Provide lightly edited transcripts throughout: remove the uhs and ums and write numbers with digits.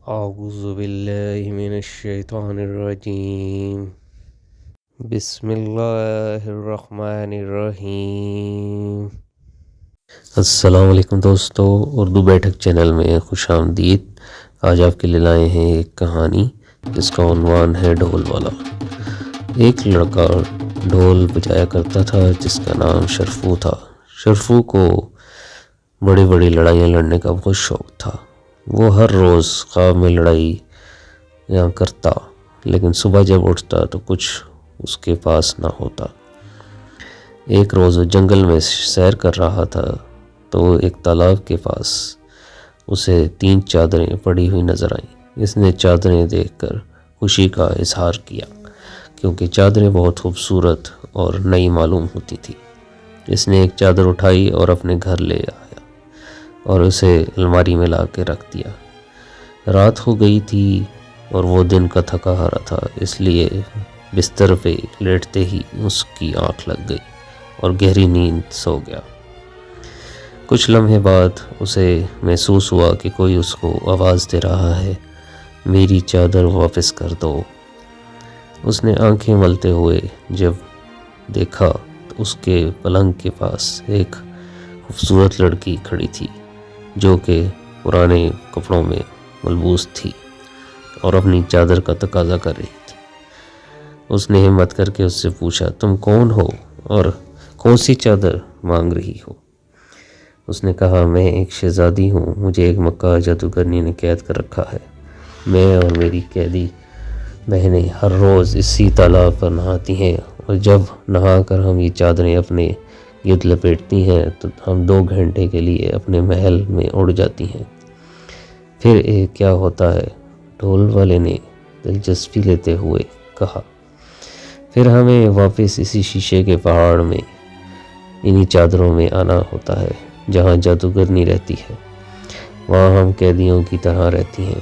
أعوذ بالله من الشيطان الرجيم بسم الله الرحمن الرحیم۔ السلام علیکم دوستو، اردو بیٹھک چینل میں خوش آمدید۔ آج آپ کے لیے لائے ہیں ایک کہانی جس کا عنوان ہے ڈھول والا۔ ایک لڑکا ڈھول بجایا کرتا تھا جس کا نام شرفو تھا۔ شرفو کو بڑی بڑی لڑائیاں لڑنے کا بہت شوق تھا۔ وہ ہر روز خواب میں لڑائی کرتا، لیکن صبح جب اٹھتا تو کچھ اس کے پاس نہ ہوتا۔ ایک روز وہ جنگل میں سیر کر رہا تھا تو ایک تالاب کے پاس اسے 3 چادریں پڑی ہوئی نظر آئیں۔ اس نے چادریں دیکھ کر خوشی کا اظہار کیا کیونکہ چادریں بہت خوبصورت اور نئی معلوم ہوتی تھی۔ اس نے ایک چادر اٹھائی اور اپنے گھر لے آیا اور اسے الماری میں لا کے رکھ دیا۔ رات ہو گئی تھی اور وہ دن کا تھکا ہارا تھا، اس لیے بستر پہ لیٹتے ہی اس کی آنکھ لگ گئی اور گہری نیند سو گیا۔ کچھ لمحے بعد اسے محسوس ہوا کہ کوئی اس کو آواز دے رہا ہے، میری چادر واپس کر دو۔ اس نے آنکھیں ملتے ہوئے جب دیکھا تو اس کے پلنگ کے پاس ایک خوبصورت لڑکی کھڑی تھی جو کہ پرانے کپڑوں میں ملبوس تھی اور اپنی چادر کا تقاضا کر رہی تھی۔ اس نے ہمت کر کے اس سے پوچھا، تم کون ہو اور کون سی چادر مانگ رہی ہو؟ اس نے کہا، میں ایک شہزادی ہوں، مجھے ایک مکار جادوگرنی نے قید کر رکھا ہے۔ میں اور میری قیدی بہنیں ہر روز اسی تالاب پر نہاتی ہیں اور جب نہا کر ہم یہ چادریں اپنے گرد لپیٹتی ہیں تو ہم 2 گھنٹے کے لیے اپنے محل میں اڑ جاتی ہیں۔ پھر کیا ہوتا ہے؟ ڈھول والے نے دلچسپی لیتے ہوئے کہا، پھر ہمیں واپس اسی شیشے کے پہاڑ میں انہی چادروں میں آنا ہوتا ہے جہاں جادوگرنی رہتی ہے، وہاں ہم قیدیوں کی طرح رہتی ہیں۔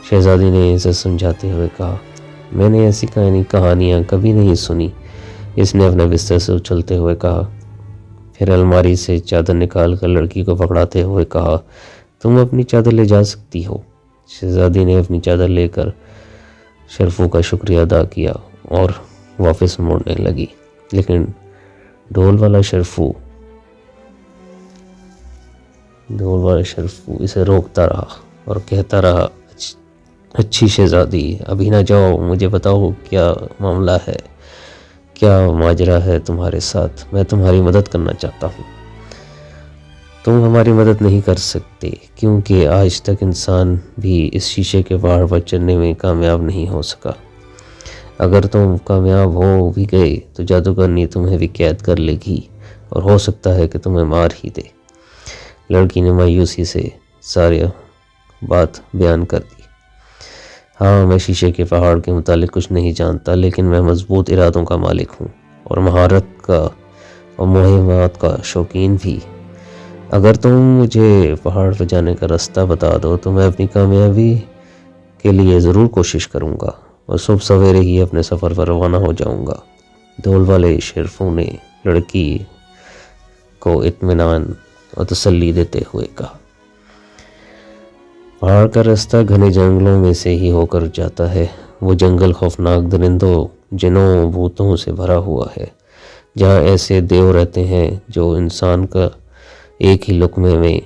شہزادی نے اسے سمجھاتے ہوئے کہا، میں نے ایسی کہانیاں کبھی نہیں سنی۔ اس نے اپنے بستر سے اچھلتے ہوئے کہا۔ پھر الماری سے چادر نکال کر لڑکی کو پکڑاتے ہوئے کہا، تم اپنی چادر لے جا سکتی ہو۔ شہزادی نے اپنی چادر لے کر شرفو کا شکریہ ادا کیا اور واپس موڑنے لگی، لیکن ڈھول والا شرفو اسے روکتا رہا اور کہتا رہا، اچھی شہزادی، ابھی نہ جاؤ، مجھے بتاؤ کیا معاملہ ہے، کیا ماجرا ہے تمہارے ساتھ، میں تمہاری مدد کرنا چاہتا ہوں۔ تم ہماری مدد نہیں کر سکتے کیونکہ آج تک انسان بھی اس شیشے کے پہاڑ پر چڑھنے میں کامیاب نہیں ہو سکا۔ اگر تم کامیاب ہو بھی گئے تو جادوگرنی تمہیں بھی قید کر لے گی اور ہو سکتا ہے کہ تمہیں مار ہی دے۔ لڑکی نے مایوسی سے ساری بات بیان کر دی۔ ہاں، میں شیشے کے پہاڑ کے متعلق کچھ نہیں جانتا، لیکن میں مضبوط ارادوں کا مالک ہوں اور مہارت کا اور مہمات کا شوقین بھی۔ اگر تم مجھے پہاڑ پہ جانے کا راستہ بتا دو تو میں اپنی کامیابی کے لیے ضرور کوشش کروں گا اور صبح سویرے ہی اپنے سفر پر روانہ ہو جاؤں گا۔ ڈھول والے شرفو نے لڑکی کو اطمینان اور تسلی دیتے ہوئے کہا، پہاڑ کا راستہ گھنے جنگلوں میں سے ہی ہو کر جاتا ہے۔ وہ جنگل خوفناک درندوں، جنوں، بھوتوں سے بھرا ہوا ہے، جہاں ایسے دیو رہتے ہیں جو انسان کا ایک ہی لقمے میں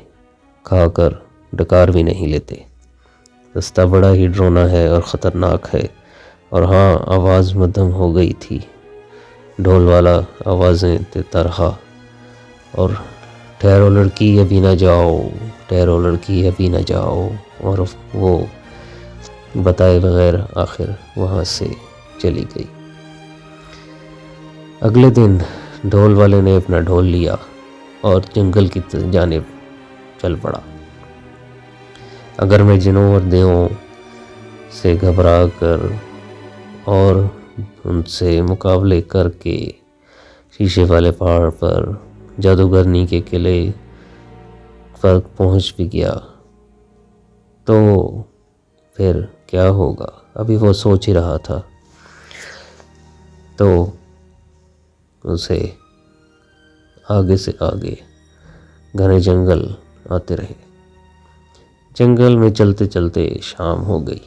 کھا کر ڈکار بھی نہیں لیتے۔ راستہ بڑا ہی ڈراؤنا ہے اور خطرناک ہے۔ اور ہاں، آواز مدھم ہو گئی تھی۔ ڈھول والا آوازیں دیتا رہا اور ٹھہرو لڑکی، ابھی نہ جاؤ، ٹھہرو لڑکی، ابھی نہ جاؤ، اور وہ بتائے بغیر آخر وہاں سے چلی گئی۔ اگلے دن ڈھول والے نے اپنا ڈھول لیا اور جنگل کی جانب چل پڑا۔ اگر میں جنوں اور دیووں سے گھبرا کر اور ان سے مقابلے کر کے شیشے والے پہاڑ پر جادوگرنی کے قلعے پر پہنچ بھی گیا تو پھر کیا ہوگا؟ ابھی وہ سوچ ہی رہا تھا تو اسے آگے سے آگے گھنے جنگل آتے رہے۔ جنگل میں چلتے چلتے شام ہو گئی۔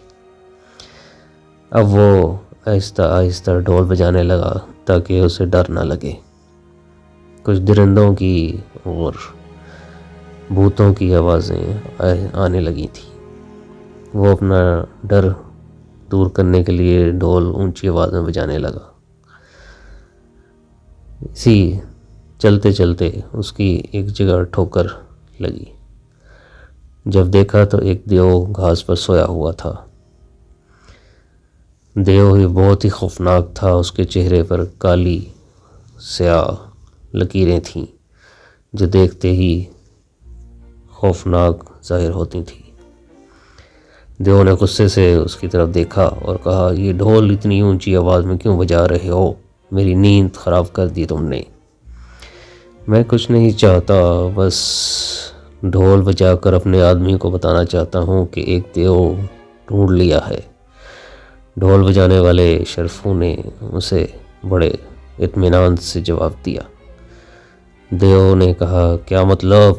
اب وہ آہستہ آہستہ ڈھول بجانے لگا تاکہ اسے ڈر نہ لگے۔ کچھ درندوں کی اور بھوتوں کی آوازیں آنے لگی تھیں۔ وہ اپنا ڈر دور کرنے کے لیے ڈھول اونچی آواز میں بجانے لگا۔ اسی چلتے چلتے اس کی ایک جگہ ٹھوکر لگی۔ جب دیکھا تو ایک دیو گھاس پر سویا ہوا تھا۔ دیو ہی بہت ہی خوفناک تھا۔ اس کے چہرے پر کالی سیاہ لکیریں تھیں جو دیکھتے ہی خوفناک ظاہر ہوتی تھیں۔ دیو نے غصے سے اس کی طرف دیکھا اور کہا، یہ ڈھول اتنی اونچی آواز میں کیوں بجا رہے ہو؟ میری نیند خراب کر دی تم نے۔ میں کچھ نہیں چاہتا، بس ڈھول بجا کر اپنے آدمی کو بتانا چاہتا ہوں کہ ایک دیو ڈھونڈ لیا ہے۔ ڈھول بجانے والے شرفو نے اسے بڑے اطمینان سے جواب دیا۔ دیو نے کہا، کیا مطلب؟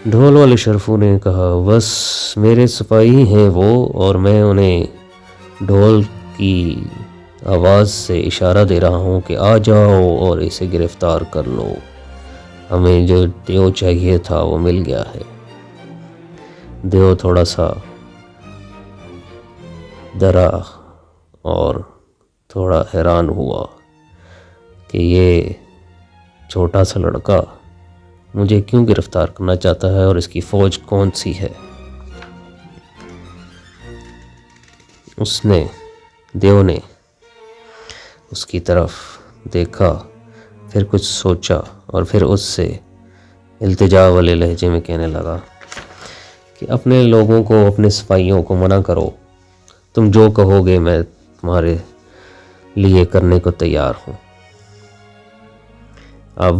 ڈھول والے شرفو نے کہا، بس میرے سپاہی ہیں وہ، اور میں انہیں ڈھول کی آواز سے اشارہ دے رہا ہوں کہ آ جاؤ اور اسے گرفتار کر لو۔ ہمیں جو دیو چاہیے تھا وہ مل گیا ہے۔ دیو تھوڑا سا ڈرا اور تھوڑا حیران ہوا کہ یہ چھوٹا سا لڑکا مجھے کیوں گرفتار کرنا چاہتا ہے اور اس کی فوج کون سی ہے؟ دیو نے اس کی طرف دیکھا، پھر کچھ سوچا اور پھر اس سے التجا والے لہجے میں کہنے لگا کہ اپنے لوگوں کو، اپنے سپاہیوں کو منع کرو۔ تم جو کہو گے میں تمہارے لیے کرنے کو تیار ہوں۔ اب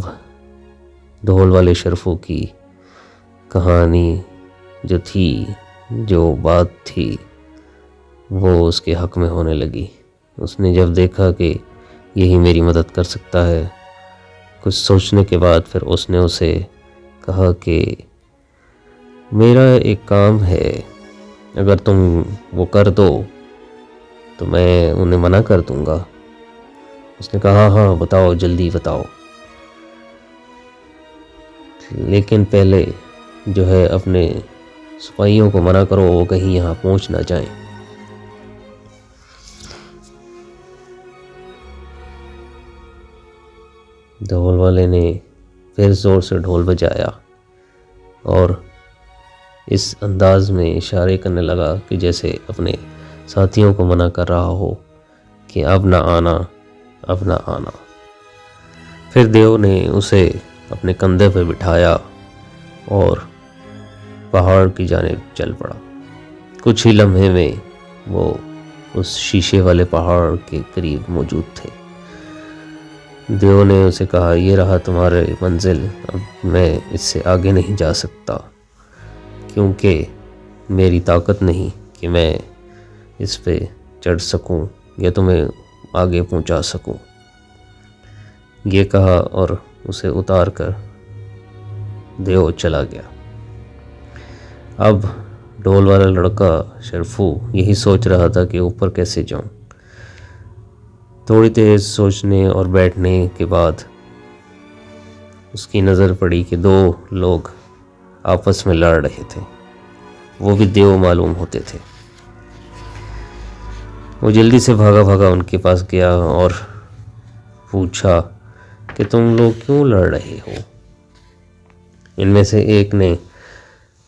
ڈھول والے شرفوں کی کہانی جو تھی، جو بات تھی، وہ اس کے حق میں ہونے لگی۔ اس نے جب دیکھا کہ یہی میری مدد کر سکتا ہے، کچھ سوچنے کے بعد پھر اس نے اسے کہا کہ میرا ایک کام ہے، اگر تم وہ کر دو تو میں انہیں منع کر دوں گا۔ اس نے کہا، ہاں بتاؤ، جلدی بتاؤ، لیکن پہلے جو ہے اپنے سپاہیوں کو منع کرو، وہ کہیں یہاں پہنچ نہ جائیں۔ ڈھول والے نے پھر زور سے ڈھول بجایا اور اس انداز میں اشارے کرنے لگا کہ جیسے اپنے ساتھیوں کو منع کر رہا ہو کہ اب نہ آنا، اب نہ آنا۔ پھر دیو نے اسے اپنے کندھے پہ بٹھایا اور پہاڑ کی جانب چل پڑا۔ کچھ ہی لمحے میں وہ اس شیشے والے پہاڑ کے قریب موجود تھے۔ دیو نے اسے کہا، یہ رہا تمہارے منزل، اب میں اس سے آگے نہیں جا سکتا کیونکہ میری طاقت نہیں کہ میں اس پہ چڑھ سکوں یا تمہیں آگے پہنچا سکوں۔ یہ کہا اور اسے اتار کر دیو چلا گیا۔ اب ڈھول والا لڑکا شرفو یہی سوچ رہا تھا کہ اوپر کیسے جاؤں۔ تھوڑی دیر سوچنے اور بیٹھنے کے بعد اس کی نظر پڑی کہ دو لوگ آپس میں لڑ رہے تھے، وہ بھی دیو معلوم ہوتے تھے۔ وہ جلدی سے بھاگا ان کے پاس گیا اور پوچھا کہ تم لوگ کیوں لڑ رہے ہو؟ ان میں سے ایک نے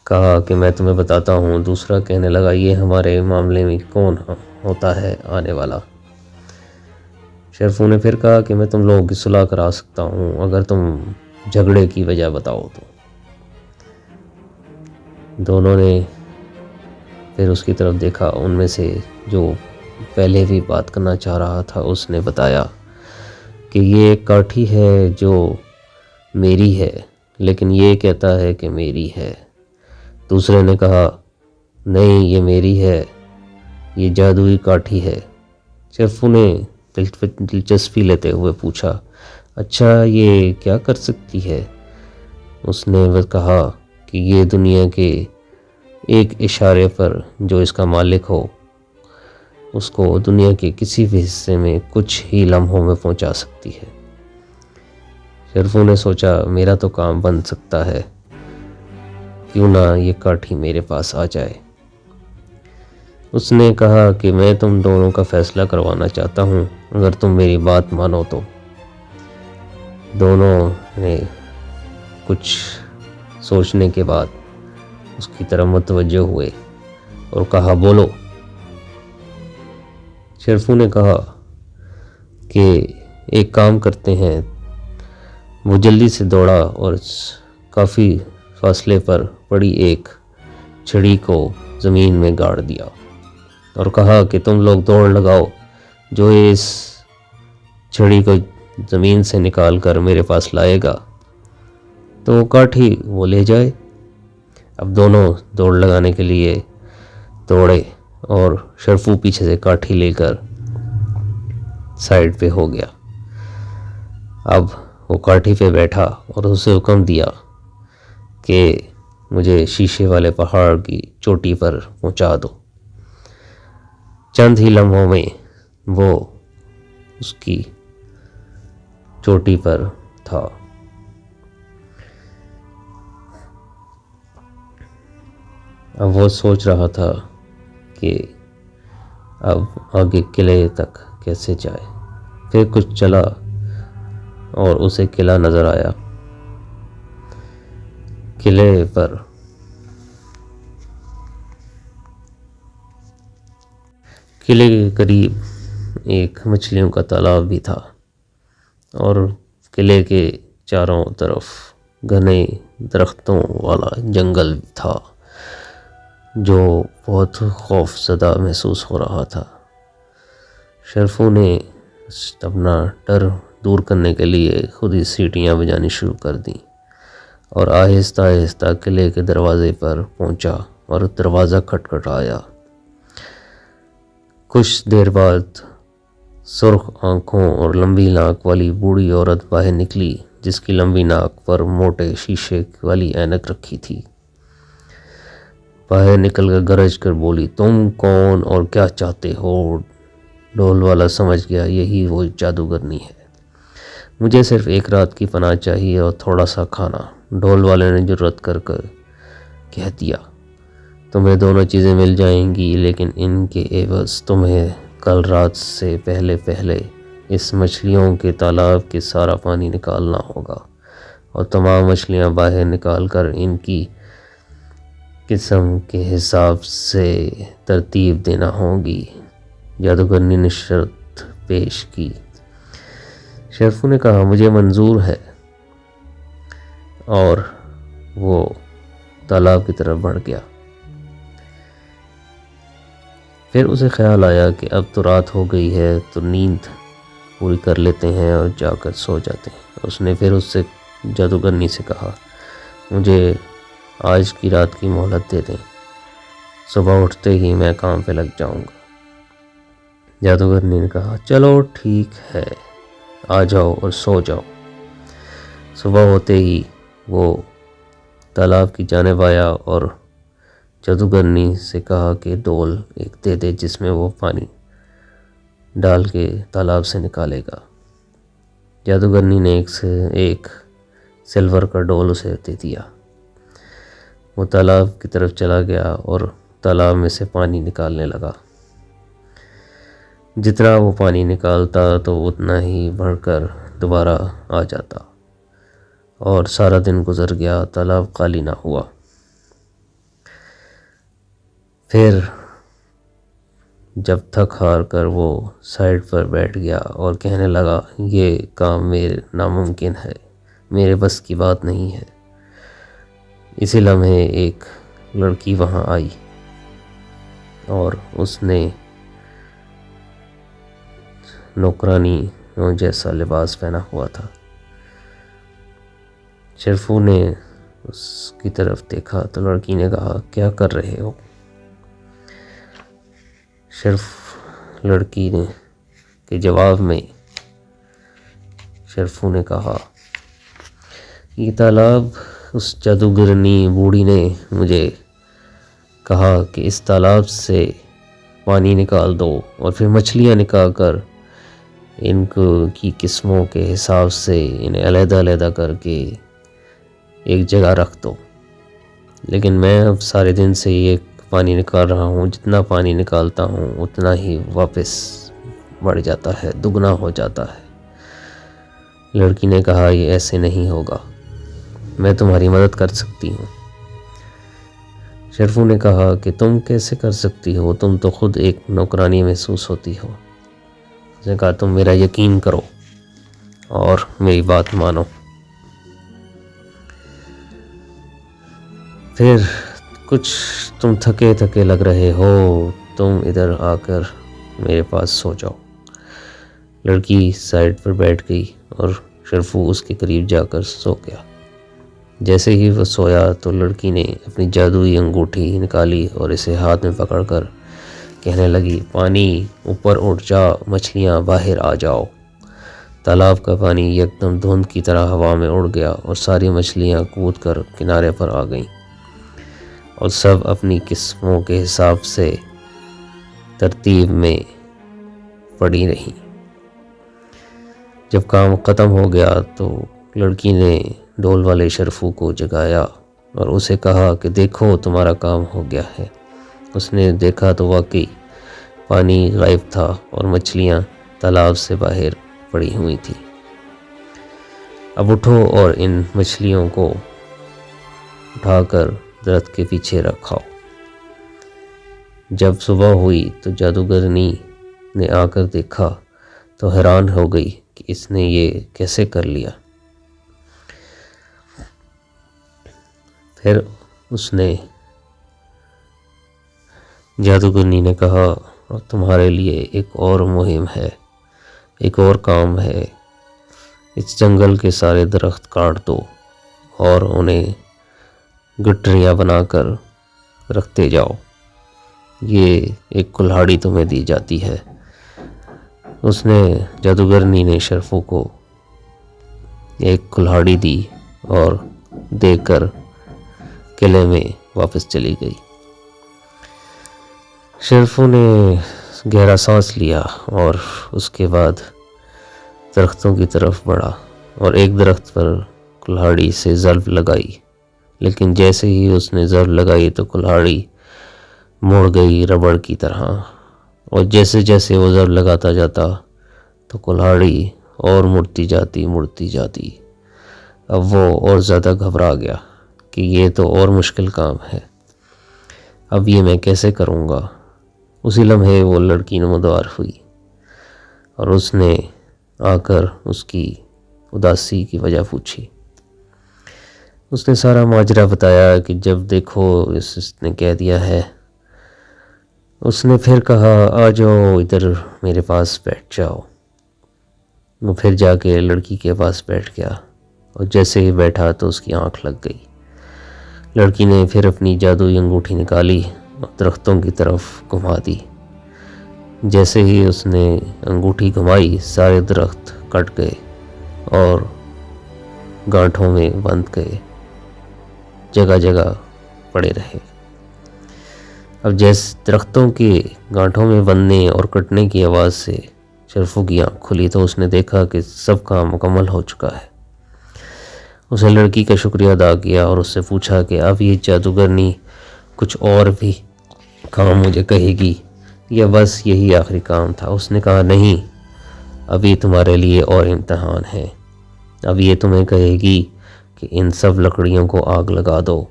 کہا کہ میں تمہیں بتاتا ہوں، دوسرا کہنے لگا یہ ہمارے معاملے میں کون ہوتا ہے آنے والا۔ شرفو نے پھر کہا کہ میں تم لوگوں کی صلح کرا سکتا ہوں اگر تم جھگڑے کی وجہ بتاؤ تو۔ دونوں نے پھر اس کی طرف دیکھا، ان میں سے جو پہلے بھی بات کرنا چاہ رہا تھا اس نے بتایا کہ یہ ایک کاٹھی ہے جو میری ہے، لیکن یہ کہتا ہے کہ میری ہے۔ دوسرے نے کہا نہیں، یہ میری ہے، یہ جادوئی کاٹھی ہے۔ شرفو نے دلچسپی لیتے ہوئے پوچھا، اچھا یہ کیا کر سکتی ہے؟ اس نے کہا کہ کہ یہ دنیا کے ایک اشارے پر جو اس کا مالک ہو اس کو دنیا کے کسی بھی حصے میں کچھ ہی لمحوں میں پہنچا سکتی ہے۔ شرفو نے سوچا میرا تو کام بن سکتا ہے، کیوں نہ یہ کاٹھی میرے پاس آ جائے۔ اس نے کہا کہ میں تم دونوں کا فیصلہ کروانا چاہتا ہوں، اگر تم میری بات مانو تو۔ دونوں نے کچھ سوچنے کے بعد اس کی طرف متوجہ ہوئے اور کہا بولو۔ شرفو نے کہا کہ ایک کام کرتے ہیں۔ وہ جلدی سے دوڑا اور کافی فاصلے پر پڑی ایک چھڑی کو زمین میں گاڑ دیا اور کہا کہ تم لوگ دوڑ لگاؤ، جو اس چھڑی کو زمین سے نکال کر میرے پاس لائے گا تو وہ کاٹھی وہ لے جائے۔ اب دونوں دوڑ لگانے کے لیے دوڑے اور شرفو پیچھے سے کاٹھی لے کر سائیڈ پہ ہو گیا۔ اب وہ کاٹھی پہ بیٹھا اور اسے حکم دیا کہ مجھے شیشے والے پہاڑ کی چوٹی پر پہنچا دو۔ چند ہی لمحوں میں وہ اس کی چوٹی پر تھا۔ اب وہ سوچ رہا تھا کہ اب آگے قلعے تک کیسے جائے۔ پھر کچھ چلا اور اسے قلعہ نظر آیا۔ قلعے پر قلعے کے قریب ایک مچھلیوں کا تالاب بھی تھا اور قلعے کے چاروں طرف گھنے درختوں والا جنگل تھا جو بہت خوف زدہ محسوس ہو رہا تھا۔ شرفو نے اپنا ڈر دور کرنے کے لیے خود ہی سیٹیاں بجانی شروع کر دیں اور آہستہ آہستہ قلعے کے دروازے پر پہنچا اور دروازہ کھٹکھٹایا۔ کچھ دیر بعد سرخ آنکھوں اور لمبی ناک والی بوڑھی عورت باہر نکلی جس کی لمبی ناک پر موٹے شیشے والی اینک رکھی تھی۔ باہر نکل کر گرج کر بولی تم کون اور کیا چاہتے ہو؟ ڈھول والا سمجھ گیا یہی وہ جادوگرنی ہے۔ مجھے صرف ایک رات کی پناہ چاہیے اور تھوڑا سا کھانا، ڈھول والے نے جرأت کر کہہ دیا۔ تمہیں دونوں چیزیں مل جائیں گی لیکن ان کے عوض تمہیں کل رات سے پہلے اس مچھلیوں کے تالاب کے سارا پانی نکالنا ہوگا اور تمام مچھلیاں باہر نکال کر ان کی قسم کے حساب سے ترتیب دینا ہوگی۔ جادوگرنی نے شرط پیش کی۔ شرفو نے کہا مجھے منظور ہے اور وہ تالاب کی طرف بڑھ گیا۔ پھر اسے خیال آیا کہ اب تو رات ہو گئی ہے تو نیند پوری کر لیتے ہیں اور جا کر سو جاتے ہیں۔ اس نے پھر اس سے جادوگرنی سے کہا مجھے آج کی رات کی مہلت دے دیں، صبح اٹھتے ہی میں کام پہ لگ جاؤں گا۔ جادوگرنی نے کہا چلو ٹھیک ہے، آ جاؤ اور سو جاؤ۔ صبح ہوتے ہی وہ تالاب کی جانب آیا اور جادوگرنی سے کہا کہ ڈول ایک دے دے جس میں وہ پانی ڈال کے تالاب سے نکالے گا۔ جادوگرنی نے ایک سلور کا ڈول اسے دے دیا۔ وہ تالاب کی طرف چلا گیا اور تالاب میں سے پانی نکالنے لگا۔ جتنا وہ پانی نکالتا تو اتنا ہی بڑھ کر دوبارہ آ جاتا اور سارا دن گزر گیا، تالاب خالی نہ ہوا۔ پھر جب تھک ہار کر وہ سائیڈ پر بیٹھ گیا اور کہنے لگا یہ کام میرے ناممکن ہے، میرے بس کی بات نہیں ہے۔ اسی لمحے ایک لڑکی وہاں آئی اور اس نے نوکرانی جیسا لباس پہنا ہوا تھا۔ شرفو نے اس کی طرف دیکھا تو لڑکی نے کہا کیا کر رہے ہو؟ لڑکی نے کے جواب میں شرفو نے کہا یہ تالاب اس جادوگرنی بوڑھی نے مجھے کہا کہ اس تالاب سے پانی نکال دو اور پھر مچھلیاں نکال کر ان کی قسموں کے حساب سے انہیں علیحدہ علیحدہ کر کے ایک جگہ رکھ دو۔ لیکن میں اب سارے دن سے یہ پانی نکال رہا ہوں، جتنا پانی نکالتا ہوں اتنا ہی واپس بڑھ جاتا ہے، دگنا ہو جاتا ہے۔ لڑکی نے کہا یہ ایسے نہیں ہوگا، میں تمہاری مدد کر سکتی ہوں۔ شرفو نے کہا کہ تم کیسے کر سکتی ہو، تم تو خود ایک نوکرانی محسوس ہوتی ہو۔ اس نے کہا تم میرا یقین کرو اور میری بات مانو، پھر کچھ تم تھکے تھکے لگ رہے ہو، تم ادھر آ کر میرے پاس سو جاؤ۔ لڑکی سائڈ پر بیٹھ گئی اور شرفو اس کے قریب جا کر سو گیا۔ جیسے ہی وہ سویا تو لڑکی نے اپنی جادوئی انگوٹھی نکالی اور اسے ہاتھ میں پکڑ کر کہنے لگی پانی اوپر اٹھ جا، مچھلیاں باہر آ جاؤ۔ تالاب کا پانی یکدم دھند کی طرح ہوا میں اڑ گیا اور ساری مچھلیاں کود کر کنارے پر آ گئیں اور سب اپنی قسموں کے حساب سے ترتیب میں پڑی رہیں۔ جب کام ختم ہو گیا تو لڑکی نے ڈول والے شرفو کو جگایا اور اسے کہا کہ دیکھو تمہارا کام ہو گیا ہے۔ اس نے دیکھا تو واقعی پانی غائب تھا اور مچھلیاں تالاب سے باہر پڑی ہوئی تھی۔ اب اٹھو اور ان مچھلیوں کو اٹھا کر درخت کے پیچھے رکھاؤ۔ جب صبح ہوئی تو جادوگرنی نے آ کر دیکھا تو حیران ہو گئی کہ اس نے یہ کیسے کر لیا۔ پھر اس نے جادوگرنی نے کہا اور تمہارے لیے ایک اور مہم ہے، ایک اور کام ہے، اس جنگل کے سارے درخت کاٹ دو اور انہیں گٹریاں بنا کر رکھتے جاؤ، یہ ایک کلہاڑی تمہیں دی جاتی ہے۔ اس نے جادوگرنی نے شرفو کو ایک کلہاڑی دی اور دے کر قلعے میں واپس چلی گئی۔ شرفو نے گہرا سانس لیا اور اس کے بعد درختوں کی طرف بڑھا اور ایک درخت پر کلہاڑی سے ضرب لگائی، لیکن جیسے ہی اس نے ضرب لگائی تو کلہاڑی مڑ گئی ربڑ کی طرح، اور جیسے جیسے وہ ضرب لگاتا جاتا تو کلہاڑی اور مڑتی جاتی۔ اب وہ اور زیادہ گھبرا گیا کہ یہ تو اور مشکل کام ہے، اب یہ میں کیسے کروں گا۔ اسی لمحے وہ لڑکی نمودار ہوئی اور اس نے آ کر اس کی اداسی کی وجہ پوچھی۔ اس نے سارا ماجرا بتایا کہ جب دیکھو اس نے کہہ دیا ہے۔ اس نے پھر کہا آ جاؤ ادھر میرے پاس بیٹھ جاؤ۔ وہ پھر جا کے لڑکی کے پاس بیٹھ گیا اور جیسے ہی بیٹھا تو اس کی آنکھ لگ گئی۔ لڑکی نے پھر اپنی جادوئی انگوٹھی نکالی اور درختوں کی طرف گھما دی۔ جیسے ہی اس نے انگوٹھی گھمائی سارے درخت کٹ گئے اور گانٹھوں میں بند گئے، جگہ جگہ پڑے رہے۔ اب جیسے درختوں کے گانٹھوں میں بندنے اور کٹنے کی آواز سے شرفو کی آنکھ کھلی تو اس نے دیکھا کہ سب کام مکمل ہو چکا ہے۔ اس نے لڑکی کا شکریہ ادا کیا اور اس سے پوچھا کہ اب یہ جادوگرنی کچھ اور بھی کام مجھے کہے گی یا بس یہی آخری کام تھا۔ اس نے کہا نہیں، ابھی تمہارے لیے اور امتحان ہے۔ اب یہ تمہیں کہے گی کہ ان سب لکڑیوں کو آگ لگا دو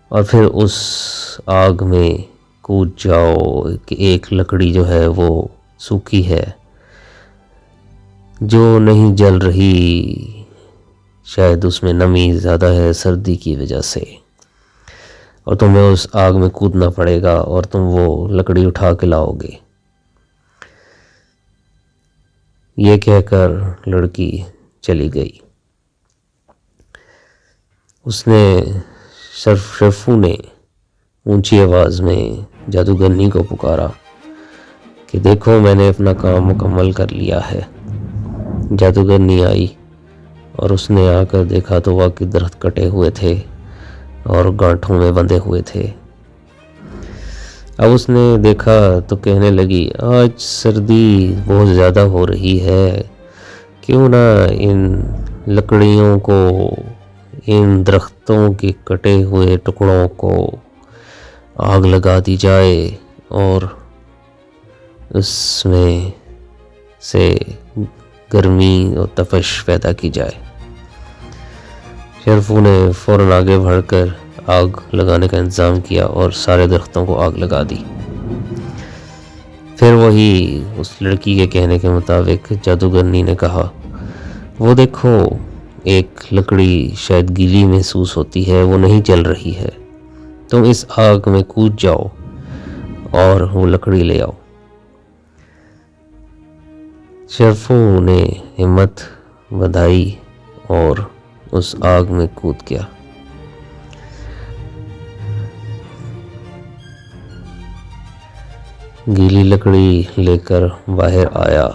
اور پھر اس آگ میں کود جاؤ کہ ایک لکڑی جو ہے وہ سوکھی ہے، جو نہیں جل رہی، شاید اس میں نمی زیادہ ہے سردی کی وجہ سے، اور تمہیں اس آگ میں کودنا پڑے گا اور تم وہ لکڑی اٹھا کے لاؤ گے۔ یہ کہہ کر لڑکی چلی گئی۔ اس نے شرفو نے اونچی آواز میں جادوگرنی کو پکارا کہ دیکھو میں نے اپنا کام مکمل کر لیا ہے۔ جادوگرنی آئی اور اس نے آ کر دیکھا تو واقعی درخت کٹے ہوئے تھے اور گانٹھوں میں بندھے ہوئے تھے۔ اب اس نے دیکھا تو کہنے لگی آج سردی بہت زیادہ ہو رہی ہے، کیوں نہ ان لکڑیوں کو، ان درختوں کے کٹے ہوئے ٹکڑوں کو آگ لگا دی جائے اور اس میں سے گرمی اور تپش پیدا کی جائے۔ شرفو نے فوراً آگے بڑھ کر آگ لگانے کا انتظام کیا اور سارے درختوں کو آگ لگا دی۔ پھر وہی اس لڑکی کے کہنے کے مطابق جادوگرنی نے کہا وہ دیکھو ایک لکڑی شاید گیلی محسوس ہوتی ہے، وہ نہیں جل رہی ہے، تم اس آگ میں کود جاؤ اور وہ لکڑی لے آؤ۔ شرفو نے ہمت بندھائی اور اس آگ میں کود گیا۔ گیلی لکڑی لے کر باہر آیا،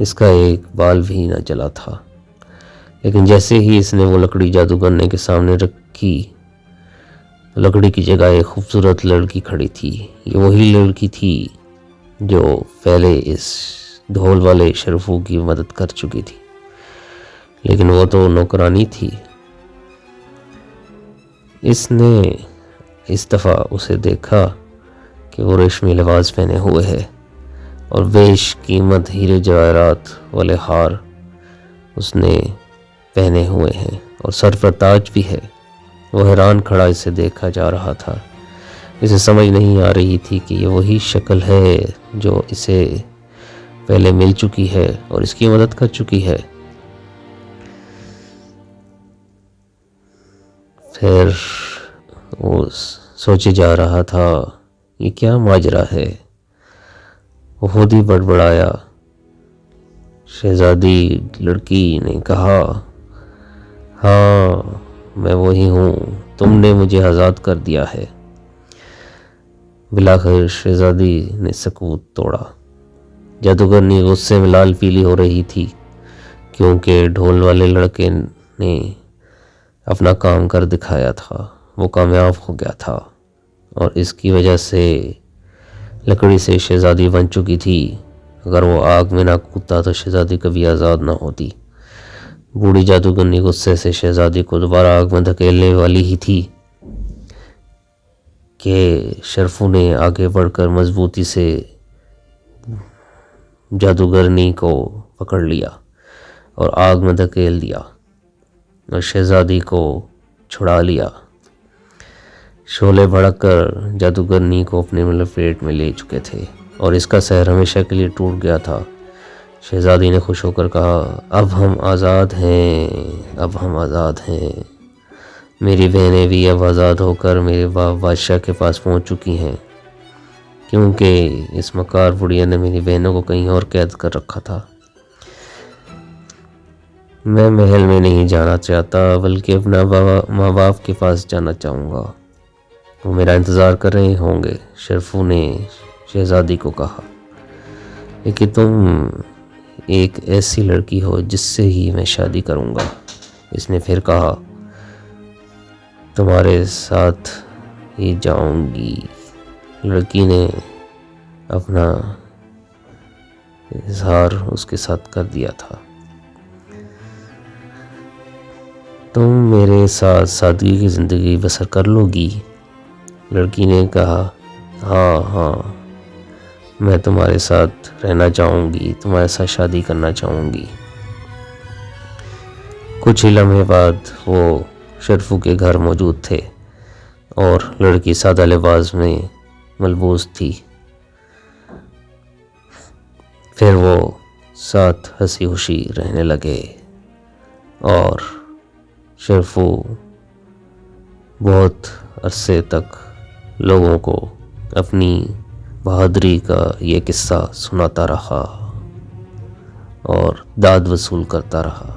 اس کا ایک بال بھی نہ جلا تھا، لیکن جیسے ہی اس نے وہ لکڑی جادوگرنی کے سامنے رکھی، لکڑی کی جگہ ایک خوبصورت لڑکی کھڑی تھی۔ یہ وہی لڑکی تھی جو پہلے اس ڈھول والے شرفو کی مدد کر چکی تھی، لیکن وہ تو نوکرانی تھی۔ اس نے اس دفعہ اسے دیکھا کہ وہ ریشمی لباس پہنے ہوئے ہے اور بیش قیمت ہیرے جواہرات والے ہار اس نے پہنے ہوئے ہیں اور سر پر تاج بھی ہے۔ وہ حیران کھڑا اسے دیکھا جا رہا تھا۔ اسے سمجھ نہیں آ رہی تھی کہ یہ وہی شکل ہے جو اسے پہلے مل چکی ہے اور اس کی مدد کر چکی ہے۔ پھر وہ سوچے جا رہا تھا یہ کیا ماجرا ہے۔ وہ خود ہی بڑبڑایا۔ شہزادی لڑکی نے کہا ہاں میں وہی ہوں، تم نے مجھے آزاد کر دیا ہے۔ بلاخر شہزادی نے سکوت توڑا۔ جادوگرنی غصے میں لال پیلی ہو رہی تھی کیونکہ ڈھول والے لڑکے نے اپنا کام کر دکھایا تھا، وہ کامیاب ہو گیا تھا اور اس کی وجہ سے لکڑی سے شہزادی بن چکی تھی۔ اگر وہ آگ میں نہ کودتا تو شہزادی کبھی آزاد نہ ہوتی۔ بوڑھی جادوگرنی غصے سے شہزادی کو دوبارہ آگ میں دھکیلنے والی ہی تھی کہ شرفو نے آگے بڑھ کر مضبوطی سے جادوگرنی کو پکڑ لیا اور آگ میں دھکیل دیا اور شہزادی کو چھڑا لیا۔ شعلے بھڑک کر جادوگرنی کو اپنے لپیٹ میں لے چکے تھے اور اس کا سحر ہمیشہ کے لیے ٹوٹ گیا تھا۔ شہزادی نے خوش ہو کر کہا اب ہم آزاد ہیں، اب ہم آزاد ہیں۔ میری بہنیں بھی اب آزاد ہو کر میرے باپ بادشاہ کے پاس پہنچ چکی ہیں، کیونکہ اس مکار بڑھیا نے میری بہنوں کو کہیں اور قید کر رکھا تھا۔ میں محل میں نہیں جانا چاہتا بلکہ اپنا ماں باپ کے پاس جانا چاہوں گا، وہ میرا انتظار کر رہے ہوں گے۔ شرفو نے شہزادی کو کہا لیکن تم ایک ایسی لڑکی ہو جس سے ہی میں شادی کروں گا۔ اس نے پھر کہا تمہارے ساتھ ہی جاؤں گی۔ لڑکی نے اپنا اظہار اس کے ساتھ کر دیا تھا۔ تم میرے ساتھ سادگی کی زندگی بسر کر لو گی؟ لڑکی نے کہا ہاں ہاں میں تمہارے ساتھ رہنا چاہوں گی، تمہارے ساتھ شادی کرنا چاہوں گی۔ کچھ ہی لمحے بعد وہ شرفو کے گھر موجود تھے اور لڑکی سادہ لباس میں ملبوس تھی۔ پھر وہ ساتھ ہنسی خوشی رہنے لگے اور شرفو بہت عرصے تک لوگوں کو اپنی بہادری کا یہ قصہ سناتا رہا اور داد وصول کرتا رہا۔